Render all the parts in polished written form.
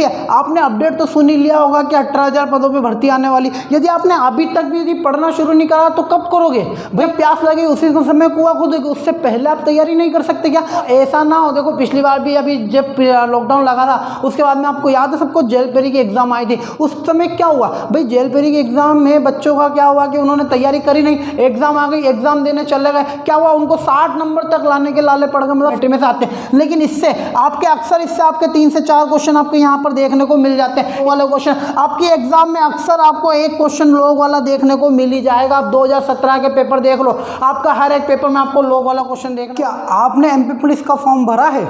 देखिए आपने अपडेट तो सुन ही लिया होगा कि 18,000 पदों पे भर्ती आने वाली। यदि आपने अभी तक भी यदि पढ़ना शुरू नहीं करा तो कब करोगे भाई? प्यास लगी उसी समय कुआं कूदोगे, उससे पहले आप तैयारी नहीं कर सकते क्या? ऐसा ना हो। देखो पिछली बार भी अभी जब लॉकडाउन लगा था उसके बाद में आपको याद है सबको जेलपेरी की एग्जाम आई थी, उस समय क्या हुआ भाई? जेलपेरी के एग्जाम में बच्चों का क्या हुआ कि उन्होंने तैयारी करी नहीं, एग्जाम आ गई, एग्जाम देने चले गए, क्या हुआ उनको 60 नंबर तक लाने के लाले पड़ गए, मतलब में से आते हैं। लेकिन इससे आपके अक्सर इससे आपके 3 से 4 क्वेश्चन आपको यहाँ पर देखने को मिल जाते हैं। वाले क्वेश्चन आपकी एग्जाम में अक्सर आपको एक क्वेश्चन लोग वाला देखने को मिल ही जाएगा। आप 2017 के पेपर देख लो, आपका हर एक पेपर में आपको लोग वाला क्वेश्चन देखना। क्या आपने एमपी पुलिस का फॉर्म भरा है?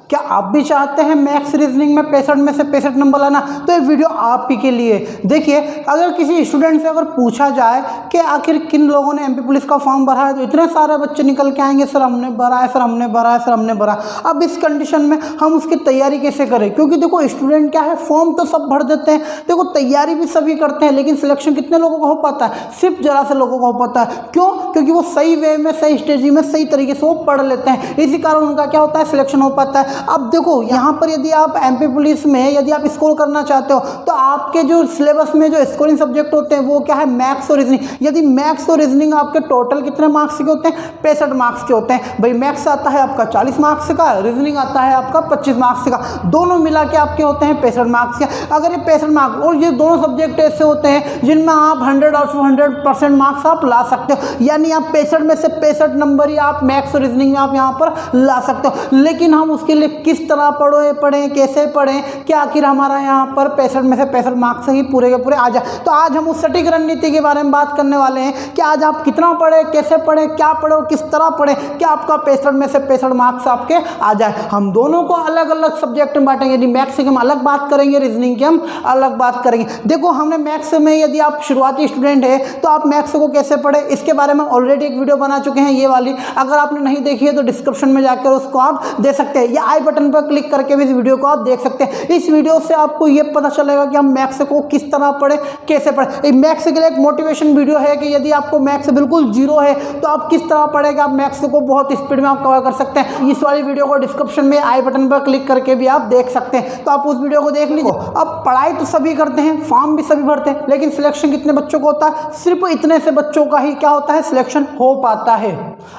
क्या आप भी चाहते हैं मैथ्स रीजनिंग में 65 में से 65 नंबर लाना? तो ये वीडियो आप ही के लिए। देखिए अगर किसी स्टूडेंट से अगर पूछा जाए कि आखिर किन लोगों ने एमपी पुलिस का फॉर्म भरा है तो इतने सारे बच्चे निकल के आएंगे, सर हमने भरा है, सर हमने भरा है, सर हमने भरा। अब इस कंडीशन में हम उसकी तैयारी कैसे करें? क्योंकि देखो स्टूडेंट क्या है, फॉर्म तो सब भर देते हैं, देखो तैयारी भी सभी करते हैं, लेकिन सिलेक्शन कितने लोगों को हो पाता है? सिर्फ जरा से लोगों को हो पाता है। क्यों? क्योंकि वो सही वे में, सही स्ट्रेटजी में, सही तरीके से वो पढ़ लेते हैं, इसी कारण उनका क्या होता है, सिलेक्शन हो पाता है। अब देखो यहाँ पर यदि आप एमपी पुलिस में यदि आप स्कोर करना चाहते हो तो आपके जो सिलेबस में जो स्कोरिंग सब्जेक्ट होते हैं वो क्या है, मैथ्स और रीजनिंग। यदि मैथ्स और रीजनिंग आपके टोटल कितने मार्क्स के होते हैं? 65 मार्क्स के होते हैं भाई। मैथ्स आता है आपका 40 मार्क्स का, रीजनिंग आता है आपका 25 मार्क्स का, दोनों मिला के आपके होते हैं 65 मार्क्स के। अगर ये 65 मार्क्स और ये दोनों सब्जेक्ट ऐसे होते हैं जिनमें आप 100 और 100% मार्क्स आप ला सकते हो, यानी आप 65 में से 65 नंबर ही आप मैथ्स और रीजनिंग में आप यहाँ पर ला सकते हो। लेकिन हम उसके लिए किस तरह पढ़ें, कैसे पढ़ें कि आखिर हमारा यहाँ पर 65 में से 65 मार्क्स ही पूरे के पूरे आ जाए। तो आज हम उस सटीक रणनीति के बारे में बात करने वाले हैं कि आज आप कितना पढ़े, कैसे पढ़े, क्या पढ़े और किस तरह पढ़े कि आपका 65 में से 65 मार्क्स आपके आ जाए। हम दोनों को अलग अलग सब्जेक्ट में बांटेंगे। यदि मैथ्स की हम अलग बात करेंगे, रीजनिंग की हम अलग बात करेंगे। देखो हमने मैथ्स में यदि आप शुरुआती स्टूडेंट है तो आप मैथ्स को कैसे पढ़े इसके बारे में ऑलरेडी एक वीडियो बना चुके हैं, ये वाली। अगर आपने नहीं देखी है तो डिस्क्रिप्शन में जाकर उसको आप दे सकते हैं, या आई बटन पर क्लिक करके भी इस वीडियो को आप देख सकते हैं। इस वीडियो से आपको ये पता चलेगा कि हम मैथ्स को किस तरह पढ़े, कैसे पढ़े। मैथ्स के लिए एक मोटिवेशन वीडियो है कि यदि आपको मैथ्स बिल्कुल जीरो है तो आप किस तरह पढ़ेगा, आप मैथ्स को बहुत स्पीड में आप कवर कर सकते हैं। इस वाली वीडियो को डिस्क्रिप्शन में आई बटन पर क्लिक करके भी आप देख सकते हैं, तो आप उस वीडियो को देख लीजिए। अब पढ़ाई तो सभी करते हैं, फॉर्म भी सभी भरते हैं, लेकिन सिलेक्शन कितने बच्चों को होता है? सिर्फ इतने से बच्चों का ही क्या होता है, सिलेक्शन हो पाता है।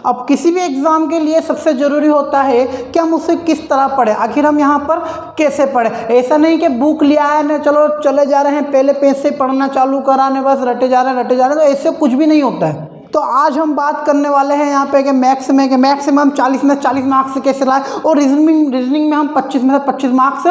अब किसी भी एग्जाम के लिए सबसे जरूरी होता है कि हम उसे किस तरह पढ़े, आखिर हम यहाँ पर कैसे पढ़े। ऐसा नहीं कि बुक लिया है ना चलो चले जा रहे हैं, पहले पेज से पढ़ना चालू कराने, बस रटे जा रहे हैं, तो ऐसे कुछ भी नहीं होता है। तो आज हम बात करने वाले हैं यहाँ पे कि मैथ्स में हम 40 में 40 मार्क्स कैसे लाए और रीजनिंग में हम 25 में 25 मार्क्स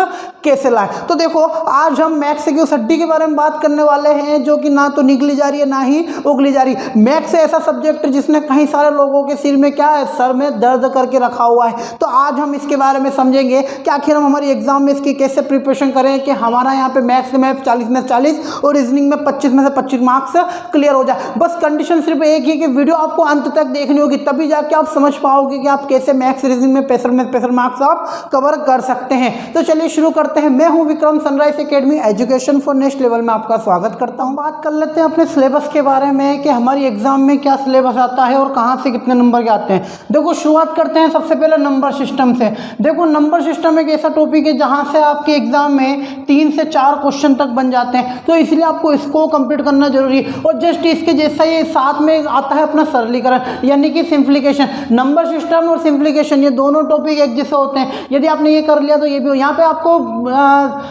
कैसे लाए। तो देखो आज हम मैथ्स की उस हड्डी के बारे में बात करने वाले हैं जो कि ना तो निगली जा रही है ना ही उगली जा रही है। मैथ्स ऐसा सब्जेक्ट जिसने कई सारे लोगों के सिर में क्या है, सर में दर्द करके रखा हुआ है। तो आज हम इसके बारे में समझेंगे कि आखिर हम हमारी एग्जाम में इसकी कैसे प्रिपरेशन करें कि हमारा यहाँ पे मैथ्स में 40 में 40 और रीजनिंग में 25 में से 25 मार्क्स क्लियर हो जाए। बस कंडीशन सिर्फ एक ही कि वीडियो आपको अंत तक देखनी होगी, तभी जाके आप समझ पाओगे कि आप कैसे मैथ्स रीजनिंग में 65 मार्क्स आप कवर कर सकते हैं। तो चलिए शुरू करते हैं। मैं हूं Vikram, sunrise academy education for next level में आपका स्वागत करता हूं। बात कर लेते हैं अपने सिलेबस के बारे में कि हमारी एग्जाम में क्या सिलेबस आता है और कहां से कितने नंबर के आते हैं। देखो शुरुआत करते हैं सबसे पहले नंबर सिस्टम से। देखो नंबर सिस्टम एक ऐसा टॉपिक है जहां से आपके एग्जाम में 3 से 4 क्वेश्चन तक बन जाते हैं, तो इसलिए आपको इसको कंप्लीट करना जरूरी है। और जस्ट इसके जैसा ये साथ में आता है अपना सरलीकरण यानी कि सिंप्लीकेशन। नंबर सिस्टम और सिंप्लीकेशन ये दोनों टॉपिक एक जैसे होते हैं। यदि आपने ये कर लिया तो ये भी हो। यहाँ पे आपको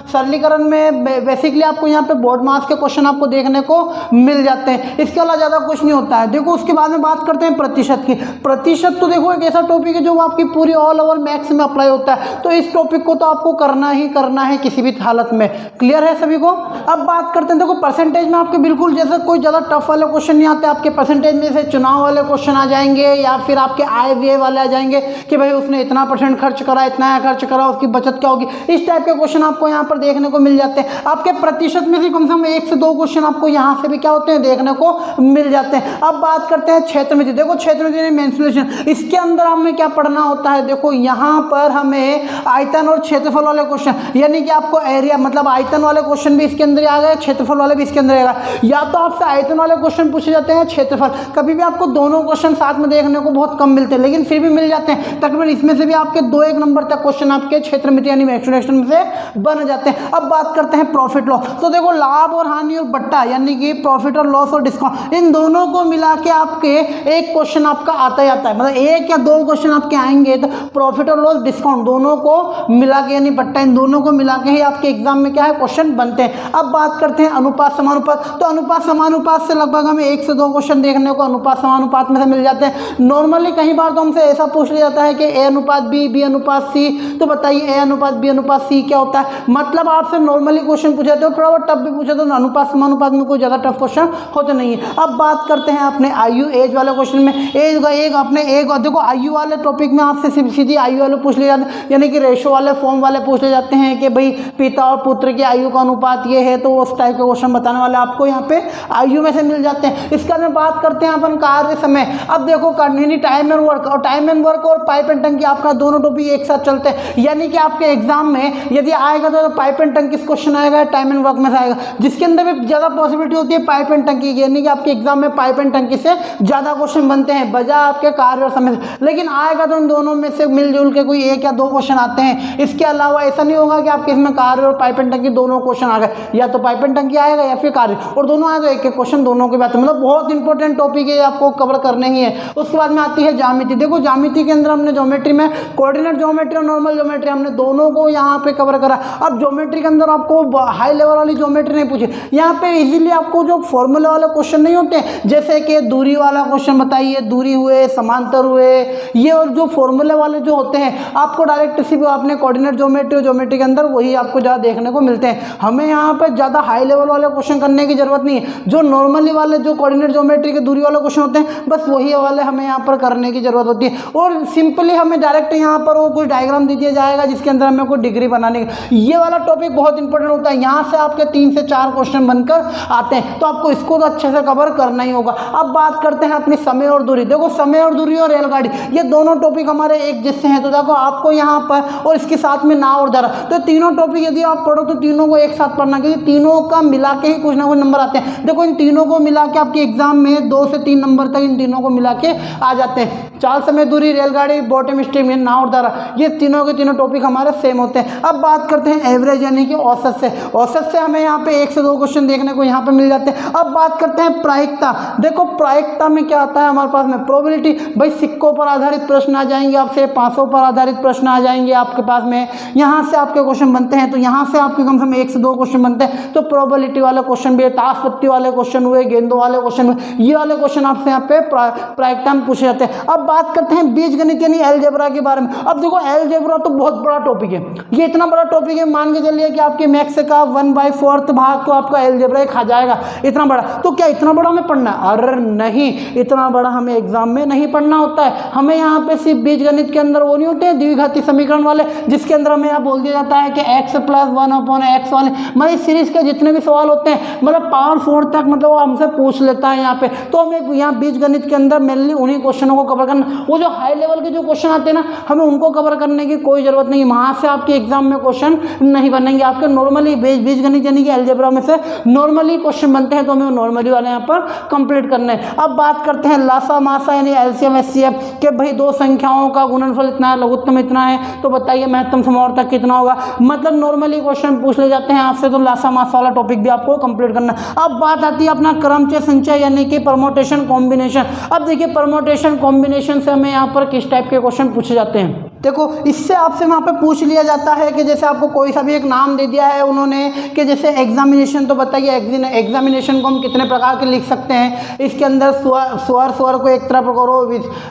सरलीकरण में बेसिकली आपको यहाँ पे बोर्ड मार्क्स के क्वेश्चन आपको देखने को मिल जाते हैं, इसके अलावा ज़्यादा कुछ नहीं होता है। देखो उसके बाद में बात करते हैं प्रतिशत की। प्रतिशत तो देखो एक ऐसा टॉपिक है जो आपकी पूरी ऑल ओवर मैथ्स में अप्लाई होता है, तो इस टॉपिक को तो आपको करना ही करना है किसी भी हालत में। क्लियर है सभी को? अब बात करते हैं, देखो परसेंटेज में आपके बिल्कुल जैसे कोई ज़्यादा टफ वाले क्वेश्चन नहीं आते। आपके परसेंटेज में से चुनाव वाले क्वेश्चन आ जाएंगे या फिर आपके आय व्यय वाले आ जाएंगे कि भाई उसने इतना % खर्च करा, इतना खर्च करा, उसकी बचत क्या होगी। इस टाइप के क्वेश्चन आपको यहाँ पर देखने को मिल जाते हैं। आपके प्रतिशत में से कम से कम 1 से 2 क्वेश्चन आपको यहाँ से भी क्या होते हैं, देखने को मिल जाते हैं। अब बात करते हैं क्षेत्र में। देखो क्षेत्र में मेंसुरेशन, इसके अंदर हमें क्या पढ़ना होता है। देखो यहाँ पर हमें आयतन और क्षेत्रफल वाले क्वेश्चन यानी कि आपको एरिया मतलब आयतन वाले क्वेश्चन भी इसके अंदर आ गए, क्षेत्रफल वाले भी इसके अंदर आएगा। या तो आपसे आयतन वाले क्वेश्चन पूछे जाते हैं, क्षेत्रफल कभी भी आपको दोनों क्वेश्चन साथ में देखने को बहुत कम मिलते हैं, लेकिन फिर भी मिल जाते हैं। तकरीबन इसमें से भी आपके 2-1 नंबर तक क्वेश्चन आपके क्षेत्र मिति यानी एक्सटेंशन में से बन जाते हैं। अब बात करते हैं प्रॉफिट लॉस। तो देखो लाभ और हानि और बट्टा यानी कि प्रॉफिट और लॉस और डिस्काउंट, इन दोनों को मिला के आपके एक क्वेश्चन आपका आता ही आता है, मतलब 1 या 2 क्वेश्चन आपके आएंगे। तो प्रॉफिट और लॉस डिस्काउंट दोनों को मिला के यानी बट्टा, इन दोनों को मिला के ही आपके एग्जाम में क्या है क्वेश्चन बनते हैं। अब बात करते हैं अनुपात समानुपात। तो अनुपात समानुपात से लगभग हमें 1 से 2 क्वेश्चन देखने को अनुपात समानुपात में से मिल जाते हैं। नॉर्मली कई बार तो हमसे ऐसा पूछ लिया जाता है कि ए अनुपात बी, बी अनुपात सी, तो बताइए ए अनुपात बी अनुपात सी क्या होता है। मतलब आपसे नॉर्मली क्वेश्चन पूछे थे, थोड़ा बहुत टफ भी पूछे तो अनुपात समानुपात में कोई ज़्यादा टफ क्वेश्चन होते नहीं है। अब बात करते हैं अपने आयु एज वाले क्वेश्चन में। एज का एक अपने एक देखो आयु वाले टॉपिक में आपसे सीधी आयु वाले पूछ लिए जाते हैं, यानी कि रेशो वाले फॉर्म वाले पूछ ले जाते हैं कि भाई पिता और पुत्र की आयु का अनुपात ये है, तो उस टाइप के क्वेश्चन बताने वाले आपको यहाँ पे आयु में से मिल जाते हैं। इसका में बात करते हैं अपन कार्य समय। अब देखो यानी टाइम एंड वर्क, और टाइम एंड वर्क और पाइप एंड टंकी आपका दोनों टॉपिक एक साथ चलते हैं, यानी कि आपके एग्जाम में यदि आएगा तो पाइप एंड टंकी क्वेश्चन आएगा, टाइम एंड वर्क में से आएगा, जिसके अंदर भी ज़्यादा पॉसिबिलिटी होती है पाइप एंड टंकी की, यानी कि आपके एग्जाम में पाइप एंड टंकी से ज़्यादा क्वेश्चन बनते हैं बजाय आपके कार्य और समय से। लेकिन आएगा तो इन दोनों में से मिलजुल के कोई 1 या 2 क्वेश्चन आते हैं। इसके अलावा ऐसा नहीं होगा कि आपके इसमें कार्य और पाइप एंड टंकी दोनों क्वेश्चन आ गए, या तो पाइप एंड टंकी आएगा या फिर कार्य, और दोनों आएगा एक एक क्वेश्चन दोनों के बाद। मतलब बहुत इंपॉर्टेंट टॉपिक है, आपको कवर करने ही है। उसके बाद में आती है ज्यामिति। देखो ज्यामिति के अंदर हमने ज्योमेट्री में कोऑर्डिनेट ज्योमेट्री और नॉर्मल ज्योमेट्री हमने दोनों को यहाँ पे कवर करा। अब ज्योमेट्री के अंदर आपको हाई लेवल वाली ज्योमेट्री नहीं पूछी, यहाँ पे इजीली आपको जो फॉर्मूले वाले क्वेश्चन नहीं होते, जैसे कि दूरी वाला क्वेश्चन बताइए, दूरी हुए, समांतर हुए, ये और जो फॉर्मूले वाले जो होते हैं आपको डायरेक्ट सिर्फ आपने कोऑर्डिनेट ज्योमेट्री और ज्योमेट्री के अंदर वही आपको ज़्यादा देखने को मिलते हैं। हमें यहाँ पे ज़्यादा हाई लेवल वाले क्वेश्चन करने की जरूरत नहीं है। जो नॉर्मली वाले जो कोऑर्डिनेट ज्योमेट्री के दूरी वाले क्वेश्चन होते हैं बस वही वाले हमें यहाँ पर करने की जरूरत होती है। और सिंपली हमें डायरेक्ट यहाँ पर वो कोई डायग्राम दे दिया जाएगा जिसके अंदर हमें कोई डिग्री बनाने की, ये वाला टॉपिक बहुत इंपॉर्टेंट होता है। यहाँ से आपके 3 से 4 क्वेश्चन बनकर आते हैं, तो आपको इसको तो अच्छे से कवर करना ही होगा। अब बात करते हैं अपनी समय और दूरी। देखो समय और दूरी और रेलगाड़ी ये दोनों टॉपिक हमारे एक जैसे हैं, तो देखो आपको यहाँ पर और इसके साथ में नाव और दरा, तो तीनों टॉपिक यदि आप पढ़ो तो तीनों को एक साथ पढ़ना, क्योंकि तीनों का मिला के ही कुछ ना कुछ नंबर आते हैं। देखो इन तीनों को मिला के आपके एग्जाम में 2 से 3 नंबर तक इन तीनों को मिला के आ जाते हैं। चाल, समय, दूरी, रेलगाड़ी, बॉटम स्ट्रीम, नाव और दरा, ये तीनों के तीनों टॉपिक हमारे सेम होते हैं। अब बात करते हैं एवरेज यानी कि औसत से। औसत से हमें यहाँ पे 1 से 2 क्वेश्चन देखने को यहाँ पे मिल जाते हैं। अब बात करते हैं प्रायिकता। देखो प्रायिकता में क्या आता है हमारे पास में, प्रोबेबिलिटी। भाई सिक्कों पर आधारित प्रश्न आ जाएंगे आपसे, 500 पर आधारित प्रश्न आ जाएंगे आपके पास में, यहाँ से आपके क्वेश्चन बनते हैं। तो यहाँ से आपके कम से कम 1 से 2 क्वेश्चन बनते हैं। तो प्रोबेबिलिटी वाले क्वेश्चन भी है, ताश पत्ती वाले क्वेश्चन हुए, गेंदों वाले क्वेश्चन हुए, ये वाले क्वेश्चन आपसे यहाँ पे प्रायिकता में पूछे जाते हैं। अब बात करते हैं बीजगणित यानी अलजेब्रा के बारे में। अब देखो अलजेब्रा तो बहुत बड़ा टॉपिक है, ये इतना बड़ा टॉपिक है, मान के चलिए कि आपके मैथ्स का 1/4 भाग तो आपका अलजेब्रा खा जाएगा, इतना बड़ा। तो क्या इतना बड़ा हमें पढ़ना है? अरे नहीं, इतना बड़ा हमें एग्जाम में नहीं पढ़ना होता है। हमें यहाँ पे सिर्फ बीजगणित के अंदर वो नहीं होते हैं द्विघाती समीकरण वाले, जिसके अंदर हमें यहाँ बोल दिया जाता है कि x + 1/x वाले, मतलब इस सीरीज के जितने भी सवाल होते हैं, मतलब पावर 4 तक मतलब वो हमसे पूछ लेता है यहाँ पे। तो हमें यहाँ बीजगणित के अंदर मेनली उन्हीं क्वेश्चनों को कवर करना। वो जो हाई लेवल के जो क्वेश्चन आते हैं ना, हमें उनको कवर करने की कोई जरूरत नहीं, वहाँ से आपके एग्जाम में क्वेश्चन नहीं बनेंगे। आपके नॉर्मली बीजगणित यानी कि अलजेब्रा में से नॉर्मली क्वेश्चन बनते हैं, तो हमें नॉर्मली वाले यहाँ पर कंप्लीट करने हैं। अब बात करते हैं लासा मासा यानी एलसीएम एचसीएफ कि भाई 2 संख्याओं का गुणनफल इतना है, लघुत्तम इतना है, तो बताइए महत्तम समावर्तक कितना होगा। मतलब नॉर्मली क्वेश्चन पूछ ले जाते हैं आपसे, तो लासा मासा वाला टॉपिक भी आपको कंप्लीट करना है। अब बात आती है अपना क्रमचय संचय यानी कि परमोटेशन कॉम्बिनेशन। अब देखिए परमोटेशन कॉम्बिनेशन से हमें यहाँ पर किस टाइप के क्वेश्चन पूछे जाते हैं। देखो इससे आपसे वहाँ पे पूछ लिया जाता है कि जैसे आपको कोई सा भी एक नाम दे दिया है उन्होंने कि जैसे एग्जामिनेशन, तो बताइए एग्जामिनेशन को हम कितने प्रकार के लिख सकते हैं। इसके अंदर स्वर को एक तरफ करो,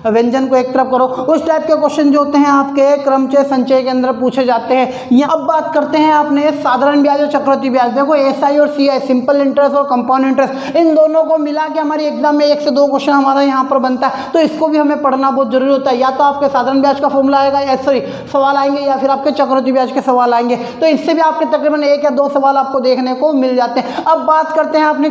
व्यंजन को एक तरफ करो, उस टाइप के क्वेश्चन जो होते हैं आपके क्रमचय संचय के अंदर पूछे जाते हैं। ये अब बात करते हैं आपने साधारण ब्याज और चक्रवृद्धि ब्याज। देखो एसआई और सीआई, सिंपल इंटरेस्ट और कंपाउंड इंटरेस्ट, इन दोनों को मिला के हमारी एग्जाम में 1 से 2 क्वेश्चन हमारा यहाँ पर बनता है, तो इसको भी हमें पढ़ना बहुत जरूरी होता है। या तो आपके साधारण ब्याज का फॉर्मूला आएगा सॉरी सवाल आएंगे या फिर आपके चक्रवृद्धि ब्याज के सवाल आएंगे। तो इससे भी आपके तकरीबन 1 या 2 सवाल आपको देखने को मिल जाते हैं। अब बात करते हैं अपने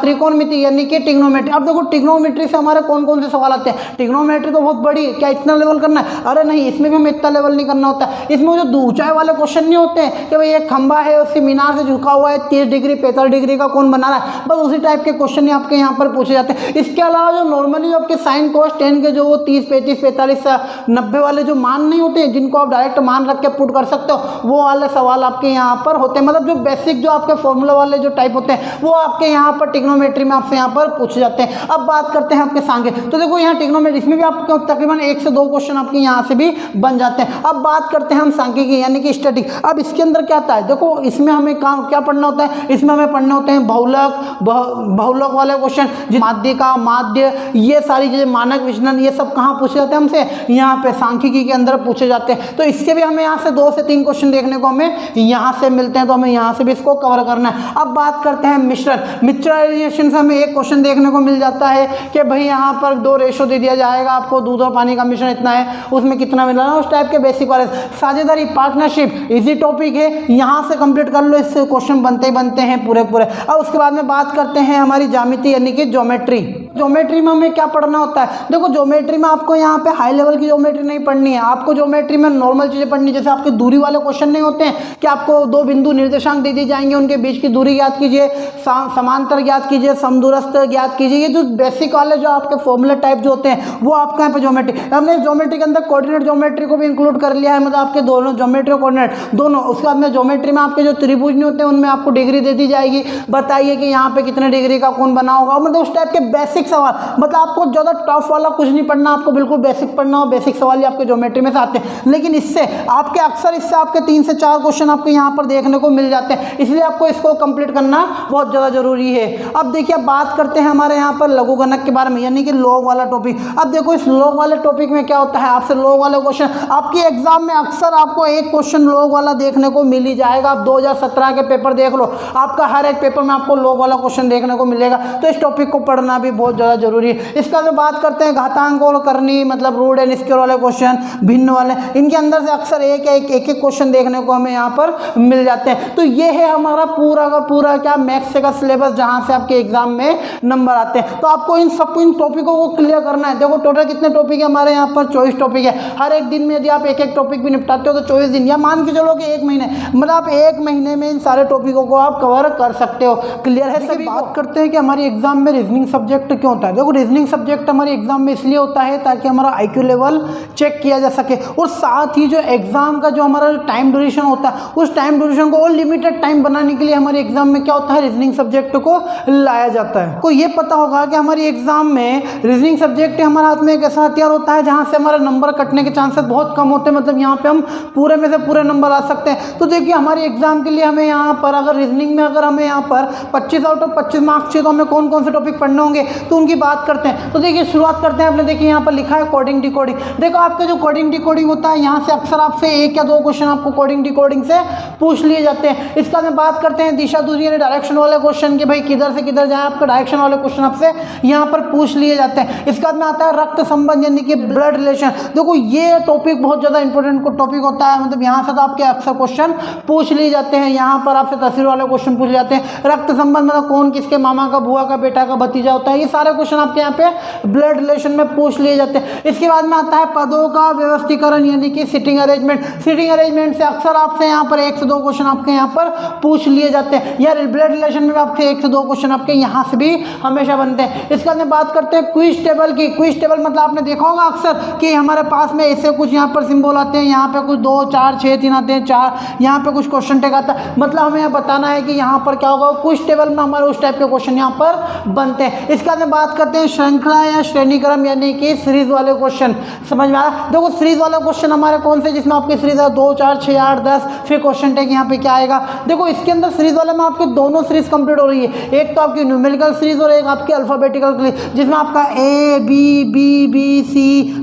त्रिकोणमिति यानी कि ट्रिग्नोमेट्री। अब देखो ट्रिग्नोमेट्री से हमारे कौन कौन से सवाल आते हैं। ट्रिग्नोमेट्री तो बहुत बड़ी है, क्या इतना लेवल करना है? अरे नहीं, इसमें भी हमें इतना लेवल नहीं करना होता। इसमें जो ऊंचाई वाले क्वेश्चन नहीं होते हैं कि भाई एक खंबा है उससे मीनार से झुका हुआ है 30 डिग्री 45 डिग्री का कौन बना रहा है, बस उसी टाइप के क्वेश्चन ही आपके यहाँ पर पूछे जाते हैं। इसके अलावा जो नॉर्मली आपके साइन कोस 10 के जो वो 30 35 45 90 वाले जो मान नहीं होते हैं, जिनको आप डायरेक्ट मान रख के पुट कर सकते हो, वो वाले सवाल आपके यहाँ पर होते हैं। मतलब जो बेसिक जो आपके फॉर्मूला वाले जो टाइप होते हैं वो आपके यहाँ पर ट्रिग्नोमेट्री में आपसे यहाँ पर पूछे जाते हैं। अब बात करते हैं आपके सांख्य। तो देखो यहाँ ट्रिग्नोमेट्री इसमें भी आपको तकरीबन 1 से 2 क्वेश्चन आपके यहाँ से भी बन जाते हैं। अब बात करते हैं हम सांख्यिकी यानी कि स्टैटिक। अब इसके अंदर क्या आता है, देखो इसमें हमें क्या पढ़ना होता है, इसमें हमें पढ़ने होते हैं बहुलक वाले क्वेश्चन, माध्यिका माध्य, ये सारी चीजें, मानक विचलन, ये सब कहाँ पूछे जाते हैं हमसे, यहाँ पे सांख्यिकी के अंदर पूछे जाते हैं। तो इसके भी हमें यहाँ से 2 से 3 क्वेश्चन देखने को हमें यहाँ से मिलते हैं, तो हमें यहाँ से भी इसको कवर करना है। अब बात करते हैं मिश्रण से हमें एक क्वेश्चन देखने को मिल जाता है कि भाई यहाँ पर 2 रेशो दे दिया जाएगा आपको, दूध और पानी का मिश्रण इतना है, उसमें कितना मिला है, उस टाइप के बेसिक वाले। साझेदारी पार्टनरशिप इजी टॉपिक है, यहाँ से कंप्लीट कर लो, इससे क्वेश्चन बनते ही बनते हैं पूरे। अब उसके बाद में बात करते हैं हमारी ज्यामिति यानी कि ज्योमेट्री में हमें क्या पढ़ना होता है। देखो ज्योमेट्री में आपको यहाँ पे हाई लेवल की ज्योमेट्री नहीं पढ़नी है, आपको ज्योमेट्री में नॉर्मल चीजें पढ़नी है। जैसे आपके दूरी वाले क्वेश्चन नहीं होते हैं कि आपको 2 बिंदु निर्देशांक दे दिए जाएंगे, उनके बीच की दूरी ज्ञात कीजिए, समांतर ज्ञात कीजिए, समदूरस्थ ज्ञात कीजिए, ये जो बेसिक वाले जो आपके फॉर्मूला टाइप जो होते हैं वो आपका यहाँ पे ज्योमेट्री। हमने ज्योमेट्री के अंदर कोऑर्डिनेट ज्योमेट्री को भी इंक्लूड कर लिया है, मतलब आपके दोनों ज्योमेट्री और कोऑर्डिनेट दोनों। उसके बाद में ज्योमेट्री में आपके जो त्रिभुज नहीं होते हैं उनमें आपको डिग्री दे दी जाएगी, बताइए कि यहाँ पे कितने डिग्री का कौन बना होगा, मतलब उस टाइप के बेसिक सवाल। मतलब आपको ज़्यादा टफ वाला कुछ नहीं पढ़ना, आपको बिल्कुल बेसिक पढ़ना हो, बेसिक सवाल ही आपके ज्योमेट्री में से आते हैं। लेकिन इससे आपके अक्सर इससे आपके 3 से 4 क्वेश्चन आपको यहाँ पर देखने को मिल जाते हैं, इसलिए आपको इसको कंप्लीट करना बहुत ज़्यादा जरूरी है। अब देखिए बात करते हैं हमारे यहाँ पर लघुगणक के बारे में यानी कि लॉग वाला टॉपिक। अब देखो इस लॉग वाले टॉपिक में क्या होता है, आपसे लॉग वाले क्वेश्चन आपके एग्जाम में अक्सर आपको एक क्वेश्चन लॉग वाला देखने को मिल ही जाएगा। आप 2017 के पेपर देख लो, आपका हर एक पेपर में आपको लॉग वाला क्वेश्चन देखने को मिलेगा, तो इस टॉपिक को पढ़ना भी बहुत ज़्यादा जरूरी है। इसका जो बात करते हैं घातांक और करनी, मतलब रूट एंड स्क्वायर वाले क्वेश्चन, भिन्न वाले, इनके अंदर से अक्सर एक क्वेश्चन देखने को हमें यहाँ पर मिल जाते हैं। तो ये है हमारा पूरा का पूरा क्या मैथ्स का सिलेबस, जहाँ से आपके एग्जाम में नंबर आते हैं। तो आपको इन टॉपिकों को क्लियर करना है। देखो टोटल कितने टॉपिक है हमारे यहाँ पर, 24 टॉपिक है। हर एक दिन में यदि आप एक टॉपिक भी निपटाते हो तो 24 दिन, या मान के चलो कि 1 महीने, मतलब आप 1 महीने में इन सारे टॉपिकों को आप कवर कर सकते हो। क्लियर है सभी? बात करते हैं कि हमारी एग्जाम में रीजनिंग सब्जेक्ट क्यों होता है। देखो रीजनिंग सब्जेक्ट हमारे एग्जाम में इसलिए होता है ताकि हमारा IQ लेवल चेक किया जा सके, और साथ ही जो एग्जाम का जो हमारा टाइम ड्यूरेशन होता है उस टाइम ड्यूरेशन को और लिमिटेड टाइम बनाने के लिए हमारे एग्जाम में क्या होता है, रीजनिंग सब्जेक्ट को लाया जाता है। को ये पता होगा कि हमारी एग्जाम में रीजनिंग सब्जेक्ट हमारे हाथ में एक ऐसा हथियार होता है जहाँ से हमारे नंबर कटने के चांसेस बहुत कम होते हैं, मतलब यहाँ पे हम पूरे में से पूरे नंबर आ सकते हैं। तो देखिए हमारे एग्जाम के लिए हमें यहाँ पर अगर रीजनिंग में अगर हमें यहाँ पर 25 आउट ऑफ 25 मार्क्स चाहिए तो हमें कौन कौन से टॉपिक पढ़ने होंगे, तो उनकी बात करते हैं। तो देखिए शुरुआत करते हैं, आपने देखिए यहाँ पर लिखा है कोडिंग डिकोडिंग। देखो आपका जो कोडिंग डिकोडिंग होता है यहाँ से अक्सर आपसे 1 या 2 क्वेश्चन आपको कोडिंग डिकोडिंग से पूछ लिए जाते हैं। इसका में बात करते हैं दिशा दूरी यानी डायरेक्शन वाले क्वेश्चन के, भाई किधर से किधर जाए, आपका डायरेक्शन वाले क्वेश्चन आपसे यहाँ पर पूछ लिए जाते हैं। इसका में आता है रक्त संबंध यानी कि ब्लड रिलेशन। देखो ये टॉपिक बहुत ज़्यादा इंपॉर्टेंट टॉपिक होता है, मतलब यहाँ से तो आपके अक्सर क्वेश्चन पूछ लिए जाते हैं। यहाँ पर आपसे तस्वीर वाले क्वेश्चन पूछ जाते हैं। रक्त संबंध मतलब कौन किसके मामा का, बुआ का, बेटा का, भतीजा होता है, ये सारे क्वेश्चन आपके यहाँ पे ब्लड रिलेशन में पूछ लिए जाते हैं। इसके बाद में आता है पदों का व्यवस्थीकरण यानी कि सिटिंग अरेंजमेंट। सिटिंग अरेंजमेंट से अक्सर आपसे यहाँ पर 1 से 2 क्वेश्चन आपके यहाँ पर पूछ लिए जाते हैं, या ब्लड रिलेशन में आपके 1 से 2 क्वेश्चन आपके यहाँ से भी हमेशा बनते हैं। इसके बाद में बात करते हैं क्विज टेबल की। क्विज टेबल मतलब आपने देखा होगा अक्सर कि हमारे पास में ऐसे कुछ यहाँ पर सिंबल आते हैं, यहाँ पे कुछ 2 4 6 3 आते हैं, 4 यहाँ पे कुछ क्वेश्चन टैग आता है, मतलब हमें यहाँ बताना है कि यहाँ पर क्या होगा। क्विज टेबल में हमारे उस टाइप के क्वेश्चन यहाँ पर बनते हैं। इसके बाद में बात करते हैं श्रृंखला या श्रेणीक्रम यानी कि सीरीज वाले क्वेश्चन। समझ में आया? देखो सीरीज वाला क्वेश्चन हमारे कौन से, जिसमें आपकी सीरीज है 2 4 6 8 10, फिर क्वेश्चन टैग यहाँ पे क्या आएगा। देखो इसके अंदर सीरीज वाले में आपके दोनों सीरीज कंप्लीट हो रही है, एक तो आपकी न्यूमेरिकल सीरीज और एक आपकी अल्फाबेटिकल सीरीज, जिसमें आपका A B B B C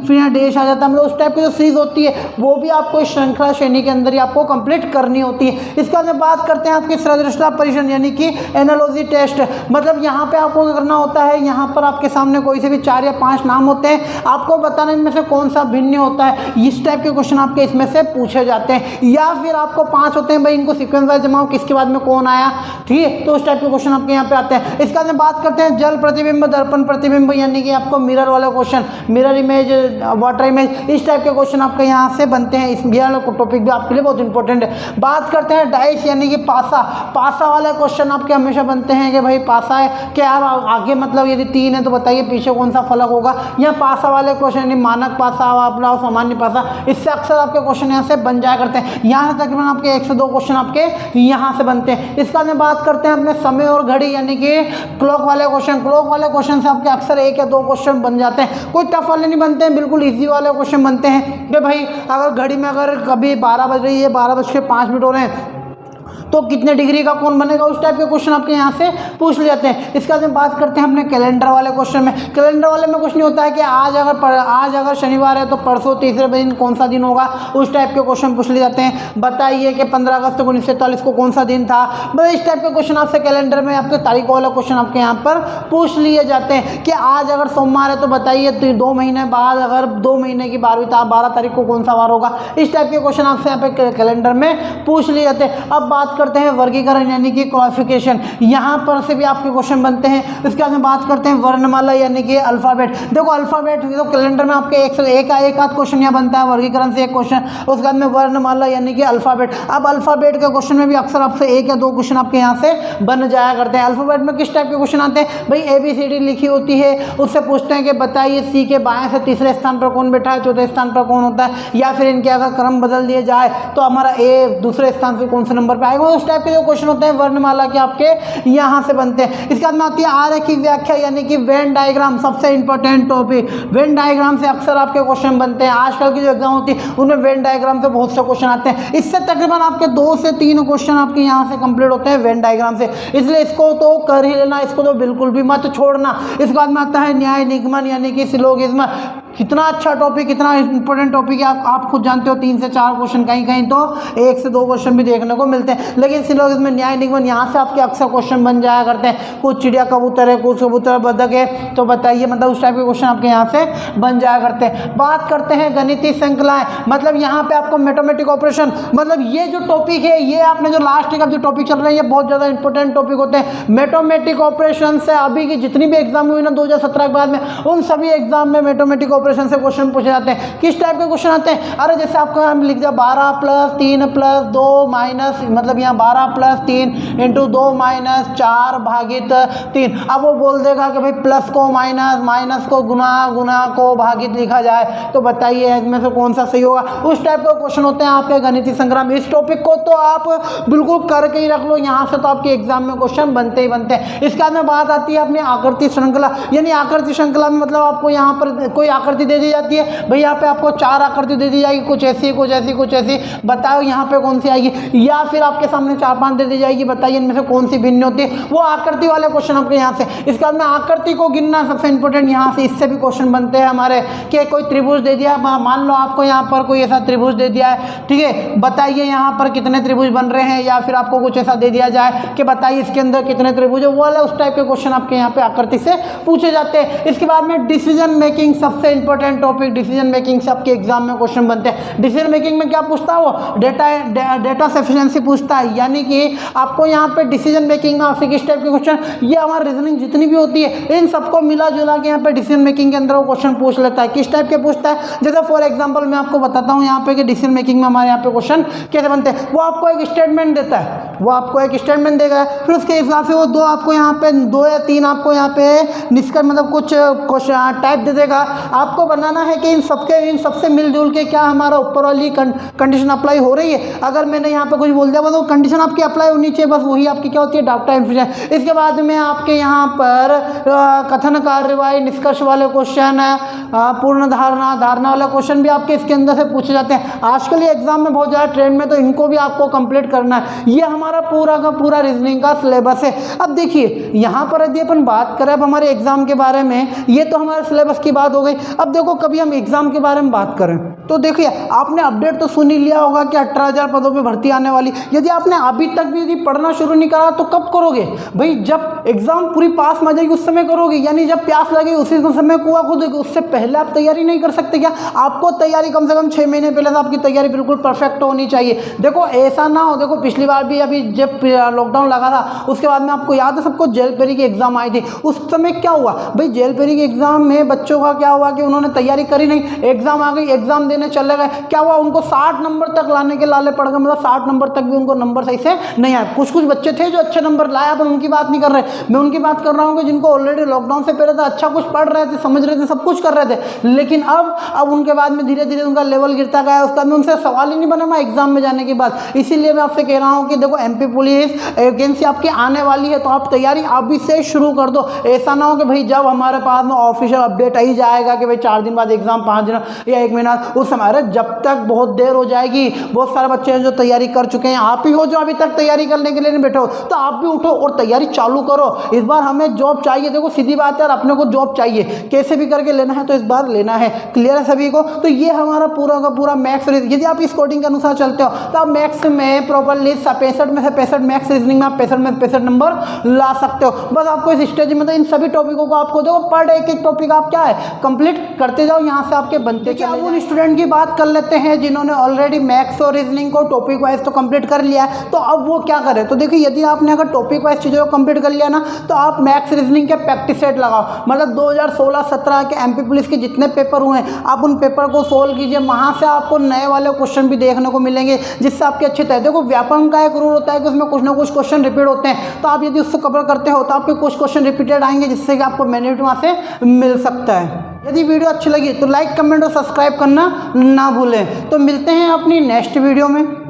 फिर यहाँ डैश आ जाता है। मतलब उस टाइप की जो सीरीज होती है वो भी आपको इस श्रृंखला श्रेणी के अंदर ही आपको कंप्लीट करनी होती है। इसके बाद में बात करते हैं आपकी सदृशता परीक्षण यानी कि एनालॉजी टेस्ट। मतलब यहाँ पे आपको करना होता है, यहाँ यहाँ पर आपके सामने कोई से भी 4 या 5 नाम होते हैं, आपको बताना इनमें से कौन सा भिन्न होता है। इस टाइप के क्वेश्चन आपके इसमें से पूछे जाते हैं। या फिर आपको 5 होते हैं, भाई इनको सीक्वेंस वाइज जमाओ, किसके बाद में कौन आया, ठीक है, तो उस टाइप के क्वेश्चन आपके यहाँ पे आते हैं। इसके बाद में बात करते हैं जल प्रतिबिंब, दर्पण प्रतिबिंब, यानी कि आपको मिरर वाले question, mirror image, water image, इस टाइप के क्वेश्चन आपके यहाँ से बनते हैं। इस टॉपिक भी आपके लिए बहुत इंपॉर्टेंट है। बात करते हैं डाइस यानी कि पासा, पासा वाले क्वेश्चन आपके हमेशा बनते हैं कि भाई पासा है क्या आगे, मतलब यदि 3 है तो बताइए पीछे कौन सा फलक होगा। या पासा वाले क्वेश्चन यानी मानक पासा, अपना सामान्य पासा, इससे अक्सर आपके क्वेश्चन यहाँ से बन जाया करते हैं। यहाँ से तकरीबन आपके 1 से 2 क्वेश्चन आपके यहाँ से बनते हैं। इसका में बात करते हैं अपने समय और घड़ी यानी कि क्लॉक वाले क्वेश्चन। क्लॉक वाले क्वेश्चन से आपके अक्सर 1 या 2 क्वेश्चन बन जाते हैं। कोई टफ वाले नहीं बनते हैं, बिल्कुल ईजी वाले क्वेश्चन बनते हैं कि भाई अगर घड़ी में अगर कभी 12 बज रही है, 12:05 हो रहे हैं, तो कितने डिग्री का कौन बनेगा, उस टाइप के क्वेश्चन आपके यहाँ से पूछ लिए जाते हैं। इसके बाद हम बात करते हैं अपने कैलेंडर वाले क्वेश्चन में। कैलेंडर वाले में कुछ नहीं होता है कि आज अगर शनिवार है तो परसों तीसरे दिन कौन सा दिन होगा, उस टाइप के क्वेश्चन पूछ लिए जाते हैं। बताइए कि 15 अगस्त 1943 को कौन सा दिन था, बस इस टाइप के क्वेश्चन आपसे कैलेंडर में आपके तारीख वाला क्वेश्चन आपके यहाँ पर पूछ लिए जाते हैं। कि आज अगर सोमवार है तो बताइए 2 महीने बाद अगर 2 महीने की 12 तारीख को कौन सा वार होगा, इस टाइप के क्वेश्चन आपसे यहाँ पे कैलेंडर में पूछ लिए जाते हैं। अब बात करते हैं वर्गीकरण यानी कि क्लासिफिकेशन, यहाँ पर से भी आपके क्वेश्चन बनते हैं। इसके बाद में बात करते हैं वर्णमाला यानी कि अल्फाबेट। देखो अल्फाबेट तो कैलेंडर में आपके एक आध क्वेश्चन यहाँ बनता है, वर्गीकरण से 1 क्वेश्चन। उसके बाद में वर्णमाला यानी कि अल्फाबेट। अब अल्फाबेट के क्वेश्चन में भी अक्सर आपसे 1 या 2 क्वेश्चन आपके यहाँ से बन जाया करते हैं। अल्फाबेट में किस टाइप के क्वेश्चन आते हैं, भाई ABCD लिखी होती है, उससे पूछते हैं कि बताइए C के बाएं से तीसरे स्थान पर कौन बैठा है, चौथे स्थान पर कौन होता है, या फिर इनके अगर क्रम बदल दिए जाए तो हमारा A दूसरे स्थान से कौन से नंबर पर आएगा, उस टाइप के जो क्वेश्चन होते हैं वर्णमाला के आपके यहाँ से बनते हैं। इसके बाद में आती है आरेख की व्याख्या यानी कि वेन डायग्राम, सबसे इंपॉर्टेंट टॉपिक। वेन डायग्राम से अक्सर आपके क्वेश्चन बनते हैं। आजकल की जो एग्जाम होती है उनमें वेन डायग्राम से बहुत से क्वेश्चन आते हैं। इससे तकरीबन आपके 2 से 3 क्वेश्चन आपके यहाँ से कंप्लीट होते हैं वेन डायग्राम से, इसलिए इसको तो कर ही लेना, इसको तो बिल्कुल भी मत छोड़ना। इसके बाद में आता है न्याय निगमन यानी कि सिलोगिज्म। कितना अच्छा टॉपिक, कितना इंपॉर्टेंट टॉपिक है, आप खुद जानते हो। 3 से 4 क्वेश्चन, कहीं तो 1 से 2 क्वेश्चन भी देखने को मिलते हैं। लेकिन सिलोगिज्म में न्याय निगमन यहाँ से आपके अक्सर क्वेश्चन बन जाया करते हैं। कुछ चिड़िया कबूतर है, कुछ कबूतर बतख है, तो बताइए मतलब उस टाइप के क्वेश्चन आपके यहाँ से बन जाया करते हैं। बात करते हैं गणितीय श्रृंखलाएं, मतलब यहाँ पे आपको मैथमेटिक ऑपरेशन, मतलब ये जो टॉपिक है, ये आपने जो लास्ट का जो टॉपिक चल रहा है, ये बहुत ज़्यादा इंपॉर्टेंट टॉपिक होते हैं। मैथमेटिक ऑपरेशन से अभी की जितनी भी एग्जाम हुई ना 2017 के बाद में, उन सभी एग्जाम में मैथमेटिक ऑपरेशन से क्वेश्चन पूछे जाते हैं। किस टाइप के क्वेश्चन आते हैं, अरे जैसे आपको हम लिख दिया 12 + 3 + 2 माइनस, मतलब यहाँ 12 + 3 × 2 - 4 भागित 3। अब वो बोल देगा कि भाई प्लस को माइनस, माइनस को गुना, गुना को भागित लिखा जाए, तो बताइए इसमें से कौन सा सही होगा। उस टाइप के क्वेश्चन होते हैं आपके गणितीय संग्राम। इस टॉपिक को तो आप बिल्कुल करके ही रख लो, यहाँ से तो आपके एग्जाम में क्वेश्चन बनते ही बनते हैं। इसके बाद में बात आती है अपनी आकृति श्रृंखला, यानी आकृति श्रृंखला में मतलब आपको यहाँ पर कोई आकृति दे दी जाती है, भाई यहाँ पे आपको 4 आकृति दे दी जाएगी, कुछ ऐसी कुछ ऐसी कुछ ऐसी, बताओ यहाँ पे कौन सी आएगी। या फिर आपके सामने 4-5 दे दी जाएगी, बताइए इनमें से कौन सी भिन्न होती है, वो आकृति वाले क्वेश्चन आपके यहाँ से। इसके बाद में आकृति को गिनना सबसे इंपॉर्टेंट, यहाँ से इससे भी क्वेश्चन बनते हैं हमारे कि कोई त्रिभुज दे दिया, मान लो आपको यहाँ पर कोई ऐसा त्रिभुज दे दिया है, ठीक है, बताइए यहाँ पर कितने त्रिभुज बन रहे हैं। या फिर आपको कुछ ऐसा दे दिया जाए कि बताइए इसके अंदर कितने त्रिभुज है, वो वाला उस टाइप के क्वेश्चन आपके यहाँ पे आकृति से पूछे जाते हैं। इसके बाद में डिसीजन मेकिंग, सबसे इंपॉर्टेंट टॉपिक। डिसीजन मेकिंग से आपके एग्जाम में क्वेश्चन बनते हैं। डिसीजन मेकिंग में क्या पूछता है, वो डेटा सफिशिएंसी पूछता है, यानी कि आपको यहाँ पे डिसीजन मेकिंग में आपसे किस टाइप के क्वेश्चन, ये हमारी रीजनिंग जितनी भी होती है इन सबको मिला जुला के यहाँ पे डिसीजन मेकिंग के अंदर वो क्वेश्चन पूछ लेता है। किस टाइप के पूछता है, जैसे फॉर एग्जांपल मैं आपको बताता हूँ यहाँ पे कि डिसीजन मेकिंग में हमारे यहाँ पे क्वेश्चन कैसे बनते हैं। वो आपको एक स्टेटमेंट देता है, वो आपको एक स्टेटमेंट देगा, फिर उसके हिसाब से वो 2 आपको यहाँ पे 2 या 3 आपको यहाँ पे निष्कर्ष, मतलब कुछ क्वेश्चन टाइप दे देगा। आपको बनाना है कि इन सबसे मिलजुल के क्या हमारा ऊपर वाली कंडीशन अप्लाई हो रही है। अगर मैंने यहाँ पे कुछ बोल दिया तो कंडीशन आपकी अप्लाई होनी चाहिए, बस वही आपकी क्या होती है, डाटा इन्फॉर्मेशन। इसके बाद में आपके यहाँ पर कथन कार्यवाही, निष्कर्ष वाले क्वेश्चन, पूर्ण धारणा, धारणा वाला क्वेश्चन भी आपके इसके अंदर से पूछे जाते हैं। आजकल ये एग्जाम में बहुत ज़्यादा ट्रेंड में, तो इनको भी आपको कंप्लीट करना है। ये हमारा पूरा का पूरा रीजनिंग का सिलेबस है। अब देखिए यहाँ पर यदि अपन बात करें अब हमारे एग्जाम के बारे में, ये तो हमारे सिलेबस की बात हो गई। अब देखो कभी हम एग्जाम के बारे में बात करें तो देखिए आपने अपडेट तो सुन ही लिया होगा कि 18,000 पदों पे भर्ती आने वाली। यदि आपने अभी तक भी यदि पढ़ना शुरू नहीं करा तो कब करोगे भाई? जब एग्जाम पूरी पास में आ जाएगी उस समय करोगे, यानी जब प्यास लगेगी उसी समय कुआं खोदोगे। उससे पहले आप तैयारी नहीं कर सकते क्या? आपको तैयारी कम से कम 6 महीने पहले से आपकी तैयारी बिल्कुल परफेक्ट होनी चाहिए। देखो ऐसा ना हो, देखो पिछली बार भी अभी जब लॉकडाउन लगा था उसके बाद में आपको याद है सबको जेलपेरी की एग्जाम आई थी। उस समय क्या हुआ भाई? जेलपेरी के एग्जाम में बच्चों का क्या हुआ कि उन्होंने तैयारी करी नहीं, एग्जाम आ गई, एग्जाम देने चले गए, क्या हुआ उनको 60 नंबर तक लाने के लाले पड़ गए। मतलब 60 नंबर तक भी उनको नंबर सही से नहीं आए। कुछ बच्चे थे जो अच्छे नंबर लाया, पर उनकी बात नहीं कर रहे, मैं उनकी बात कर रहा हूँ कि जिनको ऑलरेडी लॉकडाउन से पहले तो अच्छा कुछ पढ़ रहे थे, समझ रहे थे, सब कुछ कर रहे थे, लेकिन अब उनके बाद में धीरे धीरे उनका लेवल गिरता गया। उसके बाद में उनसे सवाल ही नहीं बना एग्जाम में जाने के बाद। इसीलिए मैं आपसे कह रहा हूँ कि देखो एमपी पुलिस वैकेंसी आपकी आने वाली है, तो आप तैयारी अभी से शुरू कर दो। ऐसा ना हो कि भाई जब हमारे पास में ऑफिशियल अपडेट आ ही जाएगा कि भाई 4 दिन बाद एग्जाम, 5 दिन या 1 महीना, उस समय अरे जब तक बहुत देर हो जाएगी। बहुत सारे बच्चे हैं जो तैयारी कर चुके हैं, आप ही हो जो अभी तक तैयारी करने के लिए नहीं बैठे हो, तो आप भी उठो और तैयारी चालू करो। इस बार हमें जॉब चाहिए, देखो सीधी बात है यार, अपने को जॉब चाहिए, कैसे भी करके लेना है, तो इस बार लेना है। क्लियर है सभी को? तो ये हमारा पूरा का पूरा मैथ्स, यदि आप इस कोडिंग के अनुसार चलते हो तो आप मैथ्स में प्रॉपरली 65 में से 65 मैथ्स रीजनिंग में आप 65 में 65 नंबर ला सकते हो। बस आपको इस स्टेज में तो इन सभी टॉपिकों को आपको देखो पर डे एक टॉपिक आप क्या है कंप्लीट करते जाओ, यहाँ से आपके बनते चले। अब उन स्टूडेंट की बात कर लेते हैं जिन्होंने ऑलरेडी मैथ्स और रीजनिंग को टॉपिक वाइज तो कंप्लीट कर लिया है, तो अब वो क्या करें? तो देखिए यदि आपने अगर टॉपिक वाइज चीज़ों को कंप्लीट कर लिया ना, तो आप मैथ्स रीजनिंग के प्रैक्टिस सेट लगाओ। मतलब 2016-17 के एमपी पुलिस के जितने पेपर हुए हैं आप उन पेपर को सोल्व कीजिए, वहाँ से आपको नए वाले क्वेश्चन भी देखने को मिलेंगे जिससे आपके अच्छे तय। देखो व्याकरण का एक रूल होता है कि उसमें कुछ ना कुछ क्वेश्चन रिपीट होते हैं, तो आप यदि उसको कवर करते हो तो आपके कुछ क्वेश्चन रिपीटेड आएंगे जिससे कि आपको बेनिफिट वहाँ से मिल सकता है। यदि वीडियो अच्छी लगी तो लाइक, कमेंट और सब्सक्राइब करना ना भूलें। तो मिलते हैं अपनी नेक्स्ट वीडियो में।